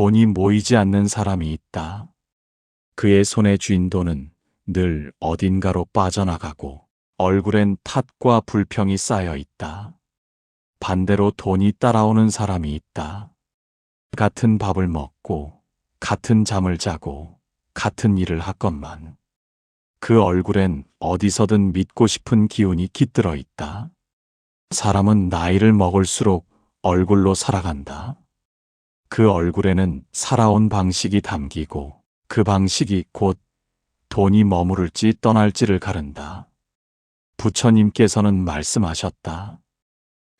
돈이 모이지 않는 사람이 있다. 그의 손에 쥔 돈은 늘 어딘가로 빠져나가고 얼굴엔 탓과 불평이 쌓여 있다. 반대로 돈이 따라오는 사람이 있다. 같은 밥을 먹고 같은 잠을 자고 같은 일을 하건만 그 얼굴엔 어디서든 믿고 싶은 기운이 깃들어 있다. 사람은 나이를 먹을수록 얼굴로 살아간다. 그 얼굴에는 살아온 방식이 담기고 그 방식이 곧 돈이 머무를지 떠날지를 가른다. 부처님께서는 말씀하셨다.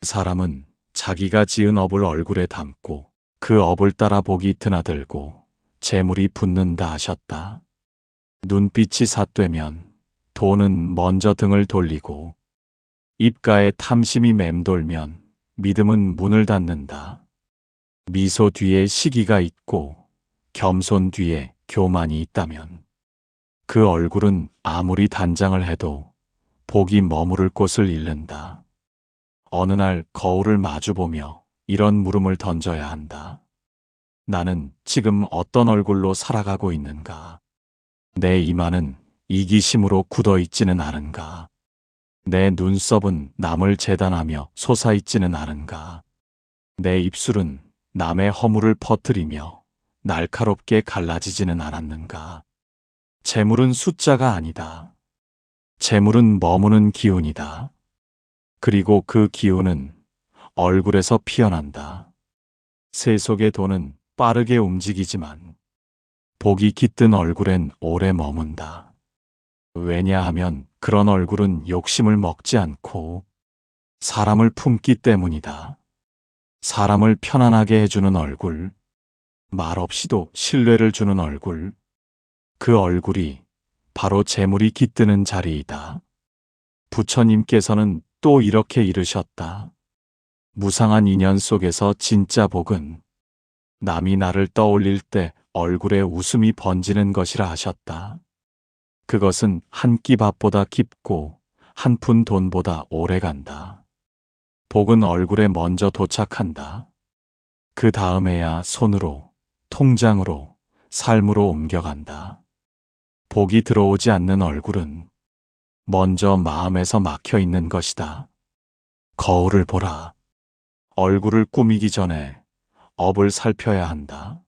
사람은 자기가 지은 업을 얼굴에 담고 그 업을 따라 복이 드나들고 재물이 붙는다 하셨다. 눈빛이 삿되면 돈은 먼저 등을 돌리고 입가에 탐심이 맴돌면 믿음은 문을 닫는다. 미소 뒤에 시기가 있고 겸손 뒤에 교만이 있다면 그 얼굴은 아무리 단장을 해도 복이 머무를 곳을 잃는다. 어느 날 거울을 마주보며 이런 물음을 던져야 한다. 나는 지금 어떤 얼굴로 살아가고 있는가? 내 이마는 이기심으로 굳어있지는 않은가? 내 눈썹은 남을 재단하며 솟아있지는 않은가? 내 입술은 남의 허물을 퍼뜨리며 날카롭게 갈라지지는 않았는가? 재물은 숫자가 아니다. 재물은 머무는 기운이다. 그리고 그 기운은 얼굴에서 피어난다. 세속의 돈은 빠르게 움직이지만 복이 깃든 얼굴엔 오래 머문다. 왜냐하면 그런 얼굴은 욕심을 먹지 않고 사람을 품기 때문이다. 사람을 편안하게 해주는 얼굴, 말없이도 신뢰를 주는 얼굴, 그 얼굴이 바로 재물이 깃드는 자리이다. 부처님께서는 또 이렇게 이르셨다. 무상한 인연 속에서 진짜 복은 남이 나를 떠올릴 때 얼굴에 웃음이 번지는 것이라 하셨다. 그것은 한 끼 밥보다 깊고 한 푼 돈보다 오래 간다. 복은 얼굴에 먼저 도착한다. 그 다음에야 손으로, 통장으로, 삶으로 옮겨간다. 복이 들어오지 않는 얼굴은 먼저 마음에서 막혀 있는 것이다. 거울을 보라. 얼굴을 꾸미기 전에 업을 살펴야 한다.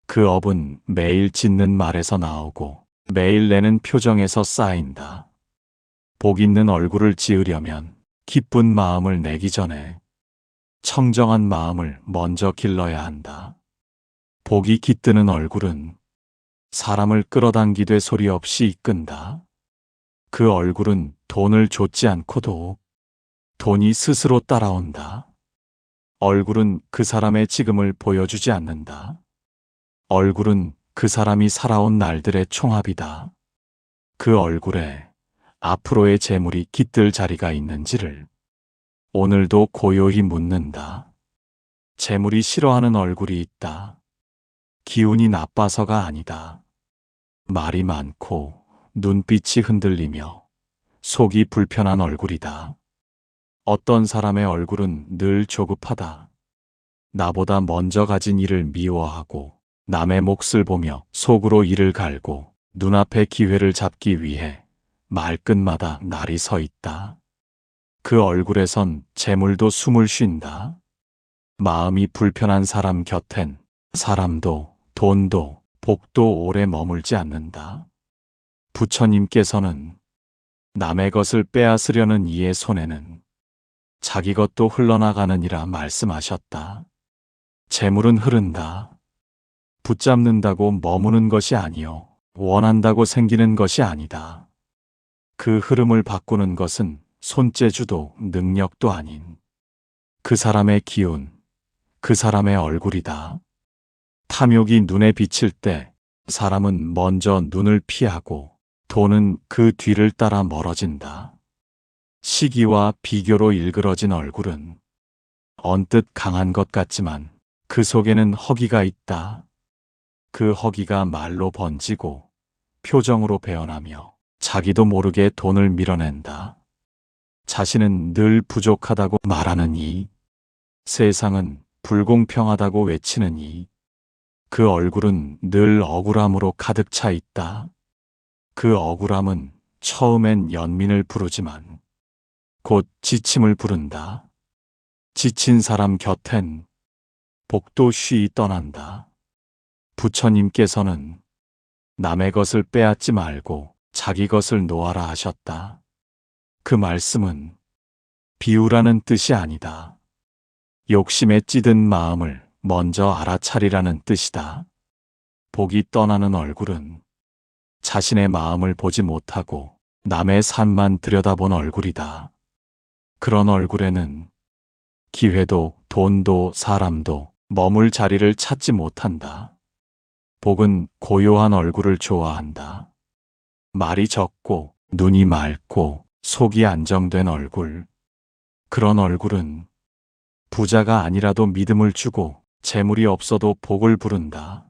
그 업은 매일 짓는 말에서 나오고 매일 내는 표정에서 쌓인다. 복 있는 얼굴을 지으려면 기쁜 마음을 내기 전에 청정한 마음을 먼저 길러야 한다. 복이 깃드는 얼굴은 사람을 끌어당기되 소리 없이 이끈다. 그 얼굴은 돈을 좇지 않고도 돈이 스스로 따라온다. 얼굴은 그 사람의 지금을 보여주지 않는다. 얼굴은 그 사람이 살아온 날들의 총합이다. 그 얼굴에 앞으로의 재물이 깃들 자리가 있는지를 오늘도 고요히 묻는다. 재물이 싫어하는 얼굴이 있다. 기운이 나빠서가 아니다. 말이 많고 눈빛이 흔들리며 속이 불편한 얼굴이다. 어떤 사람의 얼굴은 늘 조급하다. 나보다 먼저 가진 일을 미워하고 남의 몫을 보며 속으로 이를 갈고 눈앞의 기회를 잡기 위해 말끝마다 날이 서 있다. 그 얼굴에선 재물도 숨을 쉰다. 마음이 불편한 사람 곁엔 사람도 돈도 복도 오래 머물지 않는다. 부처님께서는 남의 것을 빼앗으려는 이의 손에는 자기 것도 흘러나가느니라 말씀하셨다. 재물은 흐른다. 붙잡는다고 머무는 것이 아니요 원한다고 생기는 것이 아니다. 그 흐름을 바꾸는 것은 손재주도 능력도 아닌 그 사람의 기운, 그 사람의 얼굴이다. 탐욕이 눈에 비칠 때 사람은 먼저 눈을 피하고 돈은 그 뒤를 따라 멀어진다. 시기와 비교로 일그러진 얼굴은 언뜻 강한 것 같지만 그 속에는 허기가 있다. 그 허기가 말로 번지고 표정으로 배어나며 자기도 모르게 돈을 밀어낸다. 자신은 늘 부족하다고 말하는 이, 세상은 불공평하다고 외치는 이, 그 얼굴은 늘 억울함으로 가득 차 있다. 그 억울함은 처음엔 연민을 부르지만 곧 지침을 부른다. 지친 사람 곁엔 복도 쉬이 떠난다. 부처님께서는 남의 것을 빼앗지 말고 자기 것을 놓아라 하셨다. 그 말씀은 비우라는 뜻이 아니다. 욕심에 찌든 마음을 먼저 알아차리라는 뜻이다. 복이 떠나는 얼굴은 자신의 마음을 보지 못하고 남의 삶만 들여다본 얼굴이다. 그런 얼굴에는 기회도 돈도 사람도 머물 자리를 찾지 못한다. 복은 고요한 얼굴을 좋아한다. 말이 적고 눈이 맑고 속이 안정된 얼굴. 그런 얼굴은 부자가 아니라도 믿음을 주고 재물이 없어도 복을 부른다.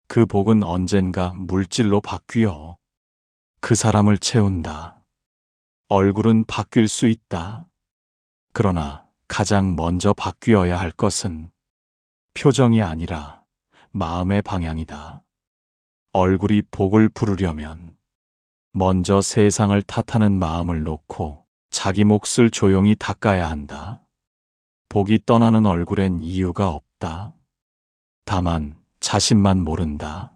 그 복은 언젠가 물질로 바뀌어 그 사람을 채운다. 얼굴은 바뀔 수 있다. 그러나 가장 먼저 바뀌어야 할 것은 표정이 아니라 마음의 방향이다. 얼굴이 복을 부르려면 먼저 세상을 탓하는 마음을 놓고 자기 몫을 조용히 닦아야 한다. 복이 떠나는 얼굴엔 이유가 없다. 다만 자신만 모른다.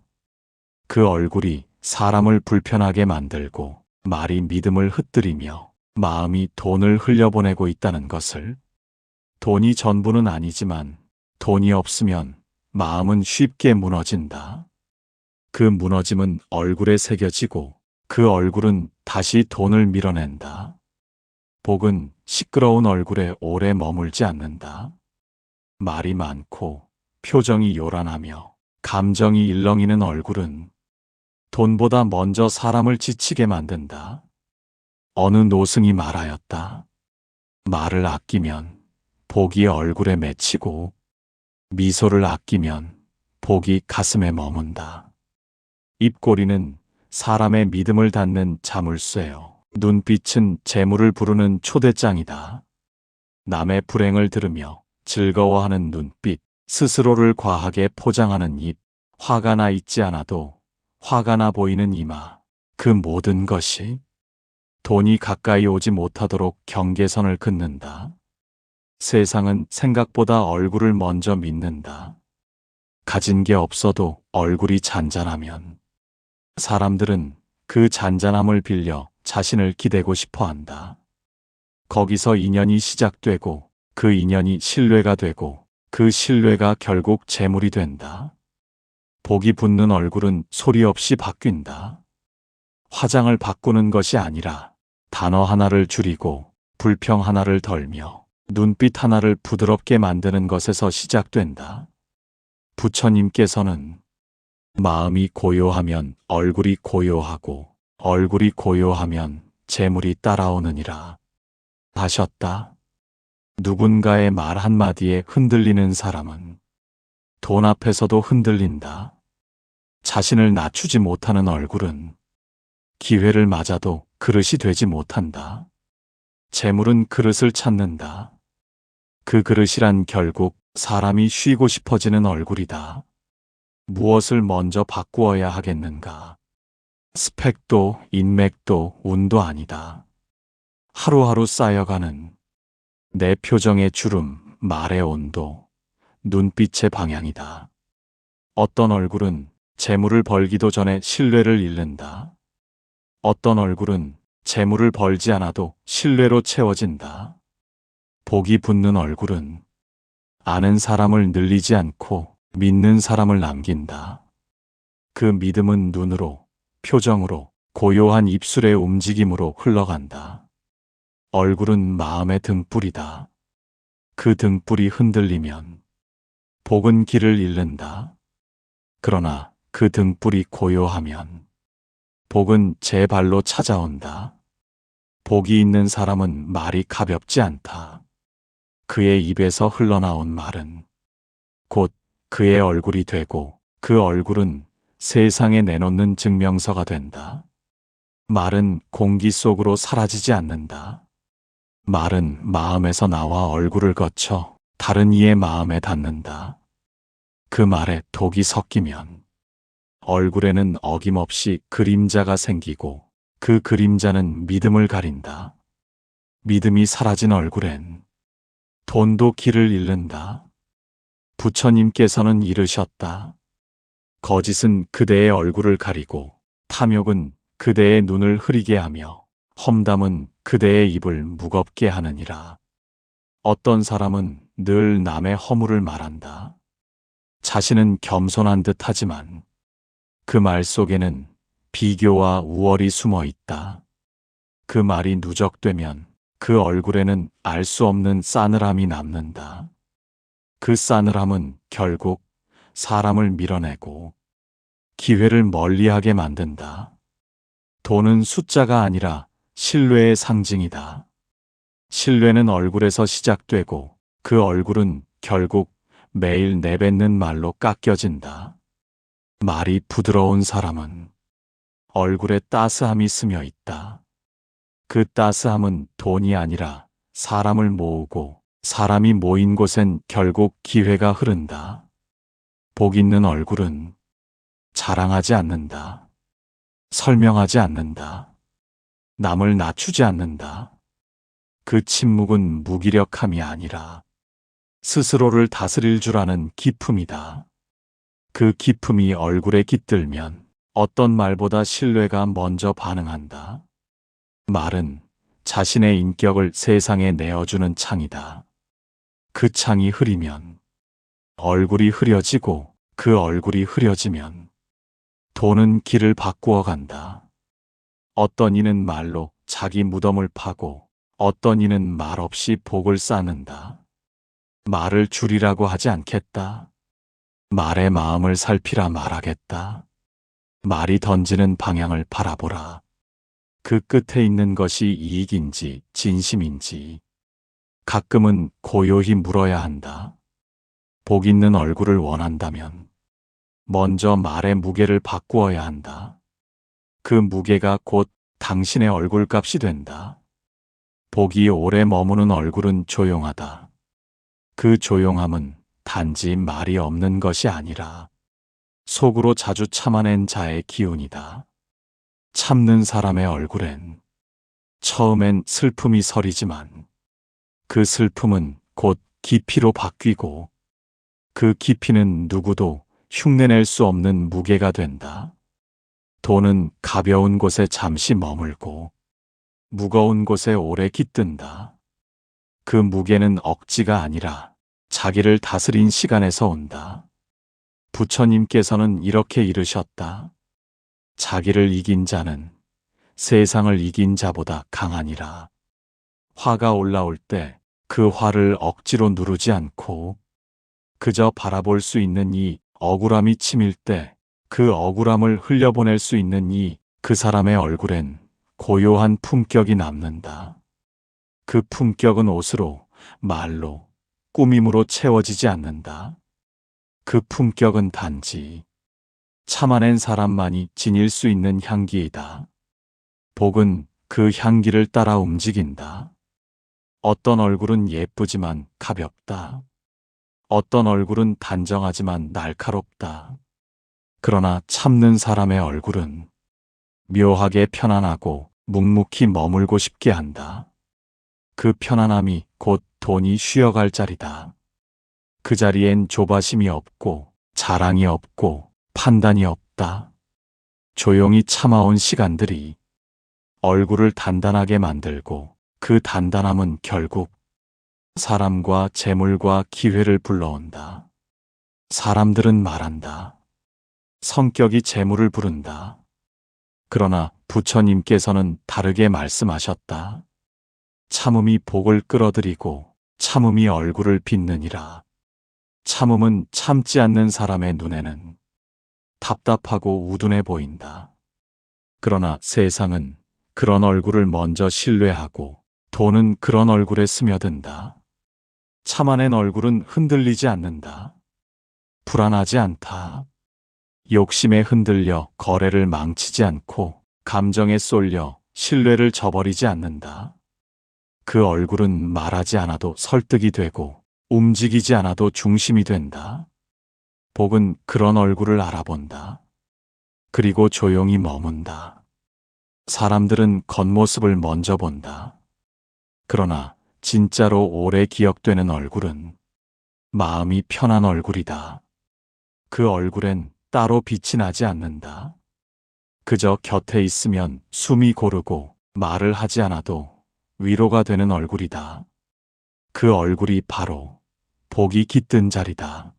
그 얼굴이 사람을 불편하게 만들고 말이 믿음을 흩뜨리며 마음이 돈을 흘려보내고 있다는 것을. 돈이 전부는 아니지만 돈이 없으면 마음은 쉽게 무너진다. 그 무너짐은 얼굴에 새겨지고 그 얼굴은 다시 돈을 밀어낸다. 복은 시끄러운 얼굴에 오래 머물지 않는다. 말이 많고 표정이 요란하며 감정이 일렁이는 얼굴은 돈보다 먼저 사람을 지치게 만든다. 어느 노승이 말하였다. 말을 아끼면 복이 얼굴에 맺히고 미소를 아끼면 복이 가슴에 머문다. 입꼬리는 사람의 믿음을 닫는 자물쇠요. 눈빛은 재물을 부르는 초대장이다. 남의 불행을 들으며 즐거워하는 눈빛, 스스로를 과하게 포장하는 입, 화가 나 있지 않아도 화가 나 보이는 이마, 그 모든 것이 돈이 가까이 오지 못하도록 경계선을 긋는다. 세상은 생각보다 얼굴을 먼저 믿는다. 가진 게 없어도 얼굴이 잔잔하면 사람들은 그 잔잔함을 빌려 자신을 기대고 싶어 한다. 거기서 인연이 시작되고 그 인연이 신뢰가 되고 그 신뢰가 결국 재물이 된다. 복이 붙는 얼굴은 소리 없이 바뀐다. 화장을 바꾸는 것이 아니라 단어 하나를 줄이고 불평 하나를 덜며 눈빛 하나를 부드럽게 만드는 것에서 시작된다. 부처님께서는 마음이 고요하면 얼굴이 고요하고 얼굴이 고요하면 재물이 따라오느니라 하셨다. 누군가의 말 한마디에 흔들리는 사람은 돈 앞에서도 흔들린다. 자신을 낮추지 못하는 얼굴은 기회를 맞아도 그릇이 되지 못한다. 재물은 그릇을 찾는다. 그 그릇이란 결국 사람이 쉬고 싶어지는 얼굴이다. 무엇을 먼저 바꾸어야 하겠는가? 스펙도 인맥도 운도 아니다. 하루하루 쌓여가는 내 표정의 주름, 말의 온도, 눈빛의 방향이다. 어떤 얼굴은 재물을 벌기도 전에 신뢰를 잃는다. 어떤 얼굴은 재물을 벌지 않아도 신뢰로 채워진다. 복이 붙는 얼굴은 아는 사람을 늘리지 않고 믿는 사람을 남긴다. 그 믿음은 눈으로, 표정으로, 고요한 입술의 움직임으로 흘러간다. 얼굴은 마음의 등불이다. 그 등불이 흔들리면 복은 길을 잃는다. 그러나 그 등불이 고요하면 복은 제 발로 찾아온다. 복이 있는 사람은 말이 가볍지 않다. 그의 입에서 흘러나온 말은 곧 그의 얼굴이 되고 그 얼굴은 세상에 내놓는 증명서가 된다. 말은 공기 속으로 사라지지 않는다. 말은 마음에서 나와 얼굴을 거쳐 다른 이의 마음에 닿는다. 그 말에 독이 섞이면 얼굴에는 어김없이 그림자가 생기고 그 그림자는 믿음을 가린다. 믿음이 사라진 얼굴엔 돈도 길을 잃는다. 부처님께서는 이르셨다. 거짓은 그대의 얼굴을 가리고 탐욕은 그대의 눈을 흐리게 하며 험담은 그대의 입을 무겁게 하느니라. 어떤 사람은 늘 남의 허물을 말한다. 자신은 겸손한 듯 하지만 그 말 속에는 비교와 우월이 숨어 있다. 그 말이 누적되면 그 얼굴에는 알 수 없는 싸늘함이 남는다. 그 싸늘함은 결국 사람을 밀어내고 기회를 멀리하게 만든다. 돈은 숫자가 아니라 신뢰의 상징이다. 신뢰는 얼굴에서 시작되고 그 얼굴은 결국 매일 내뱉는 말로 깎여진다. 말이 부드러운 사람은 얼굴에 따스함이 스며 있다. 그 따스함은 돈이 아니라 사람을 모으고 사람이 모인 곳엔 결국 기회가 흐른다. 복 있는 얼굴은 자랑하지 않는다. 설명하지 않는다. 남을 낮추지 않는다. 그 침묵은 무기력함이 아니라 스스로를 다스릴 줄 아는 기품이다. 그 기품이 얼굴에 깃들면 어떤 말보다 신뢰가 먼저 반응한다. 말은 자신의 인격을 세상에 내어주는 창이다. 그 창이 흐리면 얼굴이 흐려지고 그 얼굴이 흐려지면 돈은 길을 바꾸어 간다. 어떤 이는 말로 자기 무덤을 파고 어떤 이는 말 없이 복을 쌓는다. 말을 줄이라고 하지 않겠다. 말의 마음을 살피라 말하겠다. 말이 던지는 방향을 바라보라. 그 끝에 있는 것이 이익인지 진심인지 가끔은 고요히 물어야 한다. 복 있는 얼굴을 원한다면 먼저 말의 무게를 바꾸어야 한다. 그 무게가 곧 당신의 얼굴값이 된다. 복이 오래 머무는 얼굴은 조용하다. 그 조용함은 단지 말이 없는 것이 아니라 속으로 자주 참아낸 자의 기운이다. 참는 사람의 얼굴엔 처음엔 슬픔이 서리지만 그 슬픔은 곧 깊이로 바뀌고 그 깊이는 누구도 흉내낼 수 없는 무게가 된다. 돈은 가벼운 곳에 잠시 머물고 무거운 곳에 오래 깃든다. 그 무게는 억지가 아니라 자기를 다스린 시간에서 온다. 부처님께서는 이렇게 이르셨다. 자기를 이긴 자는 세상을 이긴 자보다 강하니라. 화가 올라올 때 그 화를 억지로 누르지 않고 그저 바라볼 수 있는 이 억울함이 치밀 때 그 억울함을 흘려보낼 수 있는 그 사람의 얼굴엔 고요한 품격이 남는다. 그 품격은 옷으로, 말로, 꾸밈으로 채워지지 않는다. 그 품격은 단지 참아낸 사람만이 지닐 수 있는 향기이다. 복은 그 향기를 따라 움직인다. 어떤 얼굴은 예쁘지만 가볍다. 어떤 얼굴은 단정하지만 날카롭다. 그러나 참는 사람의 얼굴은 묘하게 편안하고 묵묵히 머물고 싶게 한다. 그 편안함이 곧 돈이 쉬어갈 자리다. 그 자리엔 조바심이 없고 자랑이 없고 판단이 없다. 조용히 참아온 시간들이 얼굴을 단단하게 만들고 그 단단함은 결국 사람과 재물과 기회를 불러온다. 사람들은 말한다. 성격이 재물을 부른다. 그러나 부처님께서는 다르게 말씀하셨다. 참음이 복을 끌어들이고 참음이 얼굴을 빚느니라. 참음은 참지 않는 사람의 눈에는 답답하고 우둔해 보인다. 그러나 세상은 그런 얼굴을 먼저 신뢰하고 돈은 그런 얼굴에 스며든다. 참아낸 얼굴은 흔들리지 않는다. 불안하지 않다. 욕심에 흔들려 거래를 망치지 않고 감정에 쏠려 신뢰를 저버리지 않는다. 그 얼굴은 말하지 않아도 설득이 되고 움직이지 않아도 중심이 된다. 복은 그런 얼굴을 알아본다. 그리고 조용히 머문다. 사람들은 겉모습을 먼저 본다. 그러나 진짜로 오래 기억되는 얼굴은 마음이 편한 얼굴이다. 그 얼굴엔 따로 빛이 나지 않는다. 그저 곁에 있으면 숨이 고르고 말을 하지 않아도 위로가 되는 얼굴이다. 그 얼굴이 바로 복이 깃든 자리다.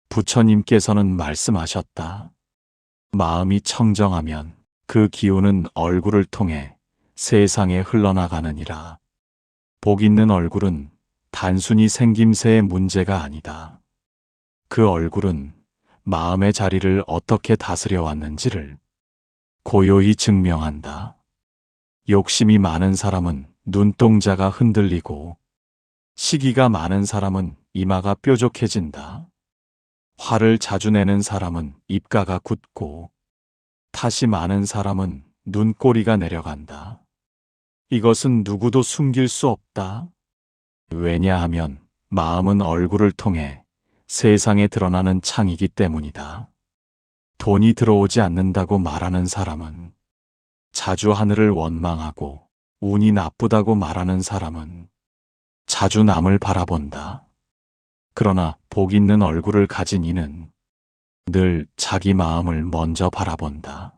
부처님께서는 말씀하셨다. 마음이 청정하면 그 기운은 얼굴을 통해 세상에 흘러나가느니라. 복 있는 얼굴은 단순히 생김새의 문제가 아니다. 그 얼굴은 마음의 자리를 어떻게 다스려 왔는지를 고요히 증명한다. 욕심이 많은 사람은 눈동자가 흔들리고, 시기가 많은 사람은 이마가 뾰족해진다. 화를 자주 내는 사람은 입가가 굳고, 탓이 많은 사람은 눈꼬리가 내려간다. 이것은 누구도 숨길 수 없다. 왜냐하면 마음은 얼굴을 통해 세상에 드러나는 창이기 때문이다. 돈이 들어오지 않는다고 말하는 사람은, 자주 하늘을 원망하고 운이 나쁘다고 말하는 사람은 자주 남을 바라본다. 그러나 복 있는 얼굴을 가진 이는 늘 자기 마음을 먼저 바라본다.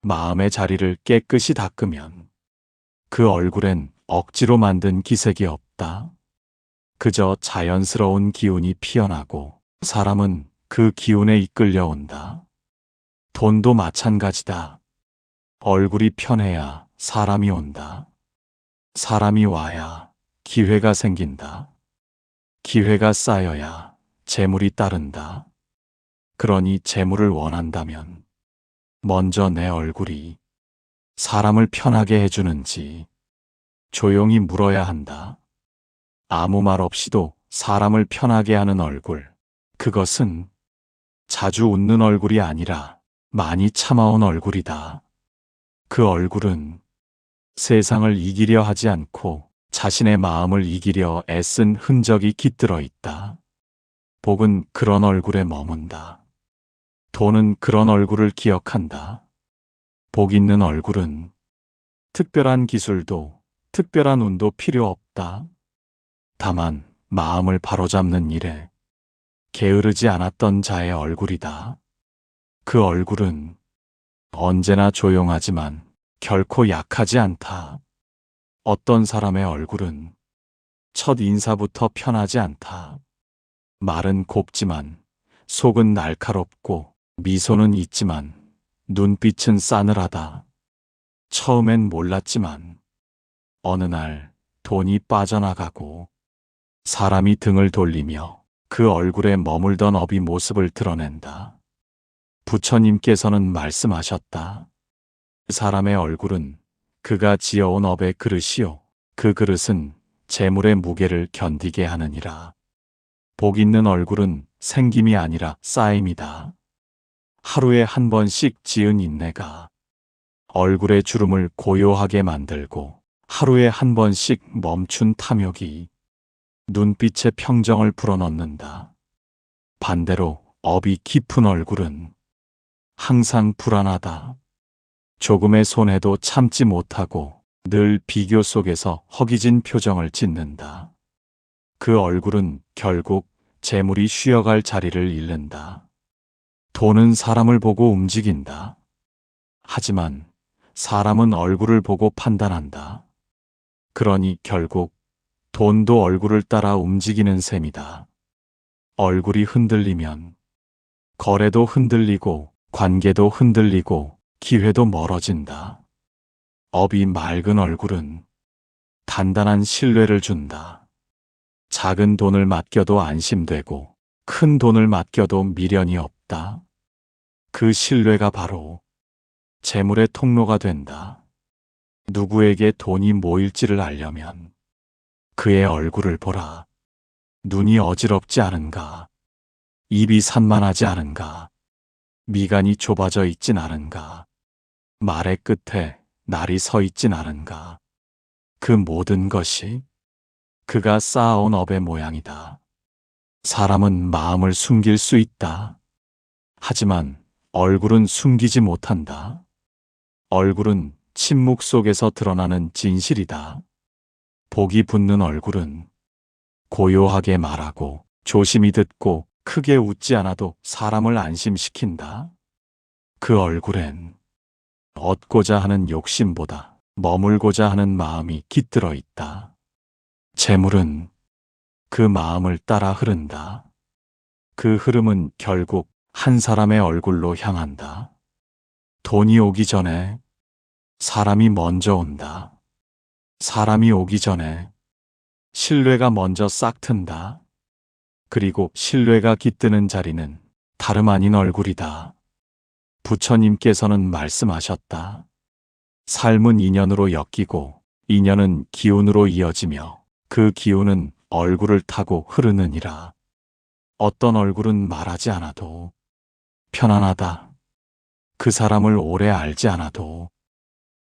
마음의 자리를 깨끗이 닦으면 그 얼굴엔 억지로 만든 기색이 없다. 그저 자연스러운 기운이 피어나고 사람은 그 기운에 이끌려온다. 돈도 마찬가지다. 얼굴이 편해야 사람이 온다. 사람이 와야 기회가 생긴다. 기회가 쌓여야 재물이 따른다. 그러니 재물을 원한다면 먼저 내 얼굴이 사람을 편하게 해주는지 조용히 물어야 한다. 아무 말 없이도 사람을 편하게 하는 얼굴, 그것은 자주 웃는 얼굴이 아니라 많이 참아온 얼굴이다. 그 얼굴은 세상을 이기려 하지 않고 자신의 마음을 이기려 애쓴 흔적이 깃들어 있다. 복은 그런 얼굴에 머문다. 돈은 그런 얼굴을 기억한다. 복 있는 얼굴은 특별한 기술도 특별한 운도 필요 없다. 다만 마음을 바로잡는 일에 게으르지 않았던 자의 얼굴이다. 그 얼굴은 언제나 조용하지만 결코 약하지 않다. 어떤 사람의 얼굴은 첫 인사부터 편하지 않다. 말은 곱지만 속은 날카롭고 미소는 있지만 눈빛은 싸늘하다. 처음엔 몰랐지만 어느 날 돈이 빠져나가고 사람이 등을 돌리며 그 얼굴에 머물던 업이 모습을 드러낸다. 부처님께서는 말씀하셨다. 사람의 얼굴은 그가 지어온 업의 그릇이요. 그 그릇은 재물의 무게를 견디게 하느니라. 복 있는 얼굴은 생김이 아니라 쌓임이다. 하루에 한 번씩 지은 인내가 얼굴의 주름을 고요하게 만들고 하루에 한 번씩 멈춘 탐욕이 눈빛의 평정을 불어넣는다. 반대로 업이 깊은 얼굴은 항상 불안하다. 조금의 손해도 참지 못하고 늘 비교 속에서 허기진 표정을 짓는다. 그 얼굴은 결국 재물이 쉬어갈 자리를 잃는다. 돈은 사람을 보고 움직인다. 하지만 사람은 얼굴을 보고 판단한다. 그러니 결국 돈도 얼굴을 따라 움직이는 셈이다. 얼굴이 흔들리면 거래도 흔들리고 관계도 흔들리고 기회도 멀어진다. 업이 맑은 얼굴은 단단한 신뢰를 준다. 작은 돈을 맡겨도 안심되고 큰 돈을 맡겨도 미련이 없다. 그 신뢰가 바로 재물의 통로가 된다. 누구에게 돈이 모일지를 알려면 그의 얼굴을 보라. 눈이 어지럽지 않은가? 입이 산만하지 않은가? 미간이 좁아져 있진 않은가? 말의 끝에 날이 서 있진 않은가? 그 모든 것이 그가 쌓아온 업의 모양이다. 사람은 마음을 숨길 수 있다. 하지만 얼굴은 숨기지 못한다. 얼굴은 침묵 속에서 드러나는 진실이다. 복이 붙는 얼굴은 고요하게 말하고 조심히 듣고 크게 웃지 않아도 사람을 안심시킨다. 그 얼굴엔 얻고자 하는 욕심보다 머물고자 하는 마음이 깃들어 있다. 재물은 그 마음을 따라 흐른다. 그 흐름은 결국 한 사람의 얼굴로 향한다. 돈이 오기 전에 사람이 먼저 온다. 사람이 오기 전에 신뢰가 먼저 싹튼다. 그리고 신뢰가 깃드는 자리는 다름 아닌 얼굴이다. 부처님께서는 말씀하셨다. 삶은 인연으로 엮이고 인연은 기운으로 이어지며 그 기운은 얼굴을 타고 흐르느니라. 어떤 얼굴은 말하지 않아도 편안하다. 그 사람을 오래 알지 않아도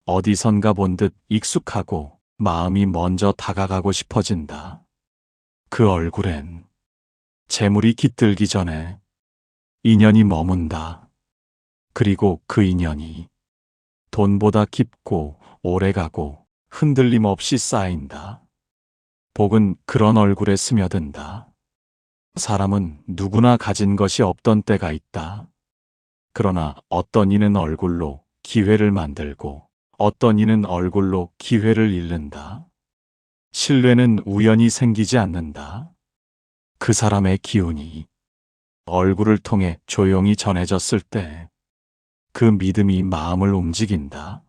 어디선가 본 듯 익숙하고 마음이 먼저 다가가고 싶어진다. 그 얼굴엔 재물이 깃들기 전에 인연이 머문다. 그리고 그 인연이 돈보다 깊고 오래가고 흔들림 없이 쌓인다. 복은 그런 얼굴에 스며든다. 사람은 누구나 가진 것이 없던 때가 있다. 그러나 어떤 이는 얼굴로 기회를 만들고 어떤 이는 얼굴로 기회를 잃는다. 신뢰는 우연히 생기지 않는다. 그 사람의 기운이 얼굴을 통해 조용히 전해졌을 때 그 믿음이 마음을 움직인다.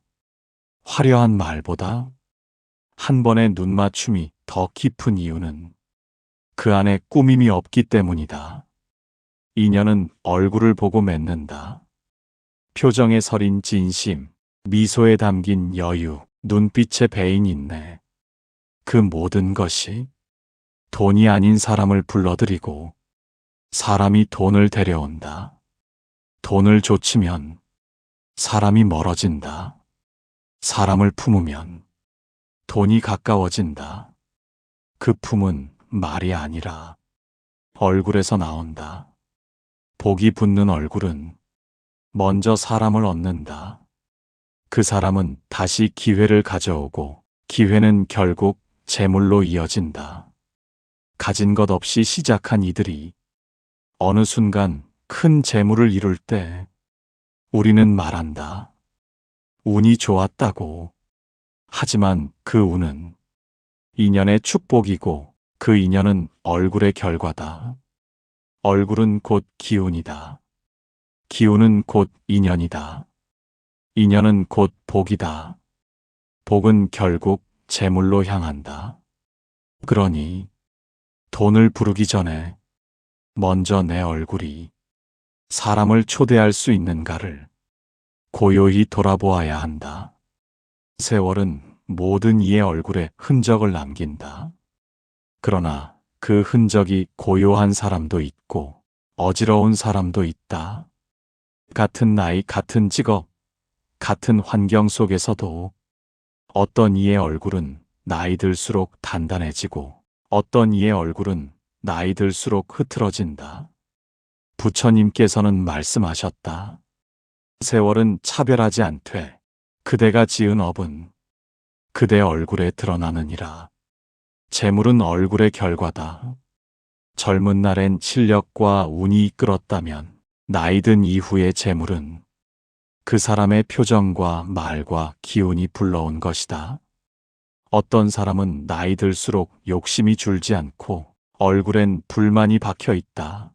화려한 말보다 한 번의 눈맞춤이 더 깊은 이유는 그 안에 꾸밈이 없기 때문이다. 인연은 얼굴을 보고 맺는다. 표정에 서린 진심, 미소에 담긴 여유, 눈빛에 배인 인내. 그 모든 것이 돈이 아닌 사람을 불러들이고 사람이 돈을 데려온다. 돈을 좇으면 사람이 멀어진다. 사람을 품으면 돈이 가까워진다. 그 품은 말이 아니라 얼굴에서 나온다. 복이 붙는 얼굴은 먼저 사람을 얻는다. 그 사람은 다시 기회를 가져오고 기회는 결국 재물로 이어진다. 가진 것 없이 시작한 이들이 어느 순간 큰 재물을 이룰 때 우리는 말한다. 운이 좋았다고. 하지만 그 운은 인연의 축복이고 그 인연은 얼굴의 결과다. 얼굴은 곧 기운이다. 기운은 곧 인연이다. 인연은 곧 복이다. 복은 결국 재물로 향한다. 그러니 돈을 부르기 전에 먼저 내 얼굴이 사람을 초대할 수 있는가를 고요히 돌아보아야 한다. 세월은 모든 이의 얼굴에 흔적을 남긴다. 그러나 그 흔적이 고요한 사람도 있고 어지러운 사람도 있다. 같은 나이, 같은 직업, 같은 환경 속에서도 어떤 이의 얼굴은 나이 들수록 단단해지고 어떤 이의 얼굴은 나이 들수록 흐트러진다. 부처님께서는 말씀하셨다. 세월은 차별하지 않되 그대가 지은 업은 그대 얼굴에 드러나느니라. 재물은 얼굴의 결과다. 젊은 날엔 실력과 운이 이끌었다면 나이 든 이후의 재물은 그 사람의 표정과 말과 기운이 불러온 것이다. 어떤 사람은 나이 들수록 욕심이 줄지 않고 얼굴엔 불만이 박혀 있다.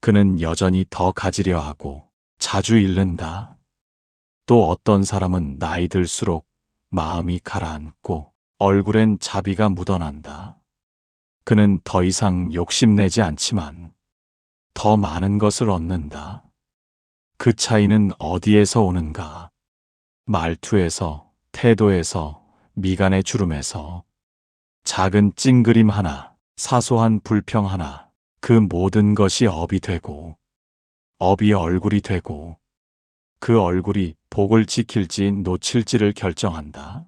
그는 여전히 더 가지려 하고 자주 잃는다. 또 어떤 사람은 나이 들수록 마음이 가라앉고 얼굴엔 자비가 묻어난다. 그는 더 이상 욕심내지 않지만 더 많은 것을 얻는다. 그 차이는 어디에서 오는가? 말투에서, 태도에서, 미간의 주름에서. 작은 찡그림 하나, 사소한 불평 하나, 그 모든 것이 업이 되고 업이 얼굴이 되고 그 얼굴이 복을 지킬지 놓칠지를 결정한다.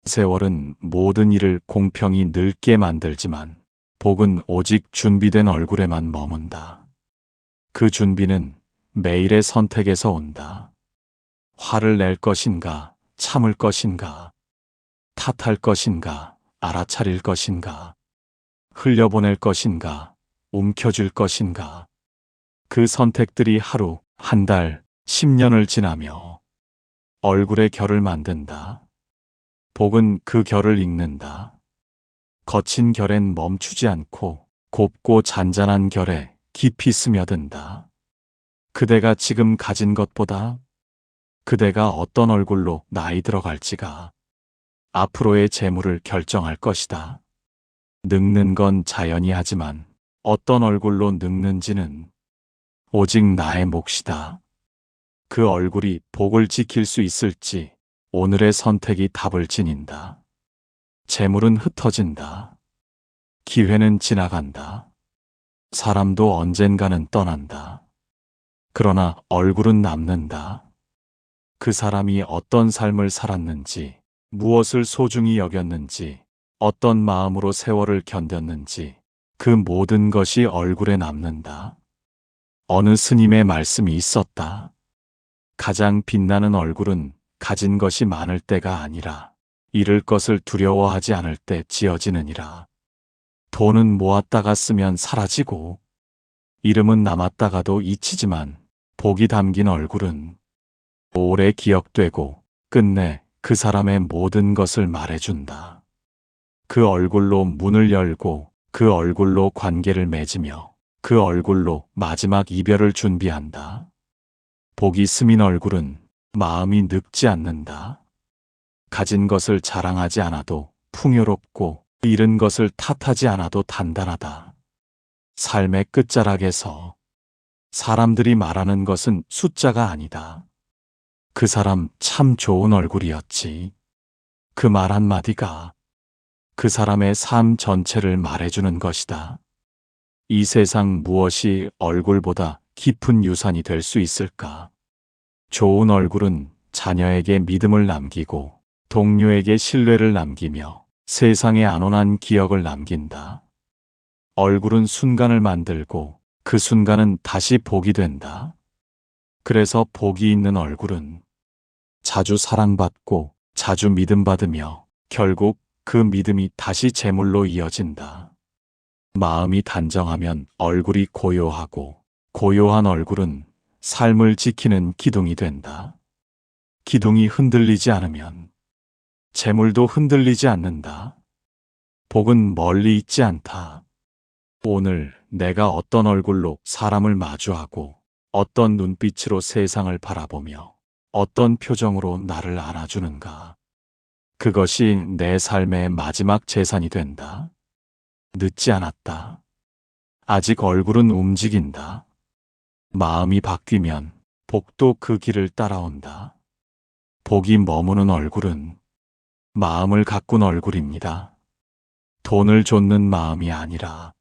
세월은 모든 일을 공평히 늙게 만들지만 복은 오직 준비된 얼굴에만 머문다. 그 준비는 매일의 선택에서 온다. 화를 낼 것인가, 참을 것인가, 탓할 것인가, 알아차릴 것인가, 흘려보낼 것인가, 움켜쥘 것인가. 그 선택들이 하루, 한 달, 10년을 지나며 얼굴의 결을 만든다. 복은 그 결을 읽는다. 거친 결엔 멈추지 않고 곱고 잔잔한 결에 깊이 스며든다. 그대가 지금 가진 것보다 그대가 어떤 얼굴로 나이 들어갈지가 앞으로의 재물을 결정할 것이다. 늙는 건 자연이 하지만 어떤 얼굴로 늙는지는 오직 나의 몫이다. 그 얼굴이 복을 지킬 수 있을지 오늘의 선택이 답을 지닌다. 재물은 흩어진다. 기회는 지나간다. 사람도 언젠가는 떠난다. 그러나 얼굴은 남는다. 그 사람이 어떤 삶을 살았는지, 무엇을 소중히 여겼는지, 어떤 마음으로 세월을 견뎠는지 그 모든 것이 얼굴에 남는다. 어느 스님의 말씀이 있었다. 가장 빛나는 얼굴은 가진 것이 많을 때가 아니라 잃을 것을 두려워하지 않을 때 지어지느니라. 돈은 모았다가 쓰면 사라지고 이름은 남았다가도 잊히지만 복이 담긴 얼굴은 오래 기억되고 끝내 그 사람의 모든 것을 말해준다. 그 얼굴로 문을 열고 그 얼굴로 관계를 맺으며 그 얼굴로 마지막 이별을 준비한다. 복이 스민 얼굴은 마음이 늙지 않는다. 가진 것을 자랑하지 않아도 풍요롭고 잃은 것을 탓하지 않아도 단단하다. 삶의 끝자락에서 사람들이 말하는 것은 숫자가 아니다. 그 사람 참 좋은 얼굴이었지. 그 말 한마디가 그 사람의 삶 전체를 말해주는 것이다. 이 세상 무엇이 얼굴보다 깊은 유산이 될 수 있을까? 좋은 얼굴은 자녀에게 믿음을 남기고 동료에게 신뢰를 남기며 세상에 안온한 기억을 남긴다. 얼굴은 순간을 만들고 그 순간은 다시 복이 된다. 그래서 복이 있는 얼굴은 자주 사랑받고 자주 믿음받으며 결국 그 믿음이 다시 재물로 이어진다. 마음이 단정하면 얼굴이 고요하고 고요한 얼굴은 삶을 지키는 기둥이 된다. 기둥이 흔들리지 않으면 재물도 흔들리지 않는다. 복은 멀리 있지 않다. 오늘 내가 어떤 얼굴로 사람을 마주하고 어떤 눈빛으로 세상을 바라보며 어떤 표정으로 나를 안아주는가. 그것이 내 삶의 마지막 재산이 된다. 늦지 않았다. 아직 얼굴은 움직인다. 마음이 바뀌면 복도 그 길을 따라온다. 복이 머무는 얼굴은 마음을 가꾼 얼굴입니다. 돈을 좇는 마음이 아니라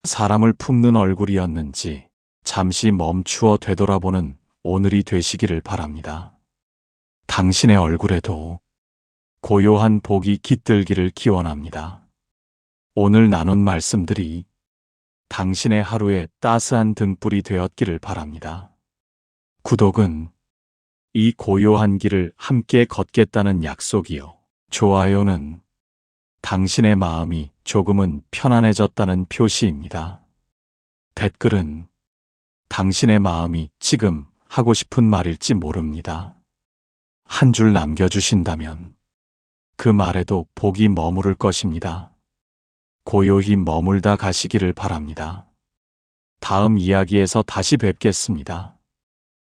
사람을 품는 얼굴이었는지 잠시 멈추어 되돌아보는 오늘이 되시기를 바랍니다. 당신의 얼굴에도 고요한 복이 깃들기를 기원합니다. 오늘 나눈 말씀들이 당신의 하루에 따스한 등불이 되었기를 바랍니다. 구독은 이 고요한 길을 함께 걷겠다는 약속이요. 좋아요는 당신의 마음이 조금은 편안해졌다는 표시입니다. 댓글은 당신의 마음이 지금 하고 싶은 말일지 모릅니다. 한 줄 남겨주신다면 그 말에도 복이 머무를 것입니다. 고요히 머물다 가시기를 바랍니다. 다음 이야기에서 다시 뵙겠습니다.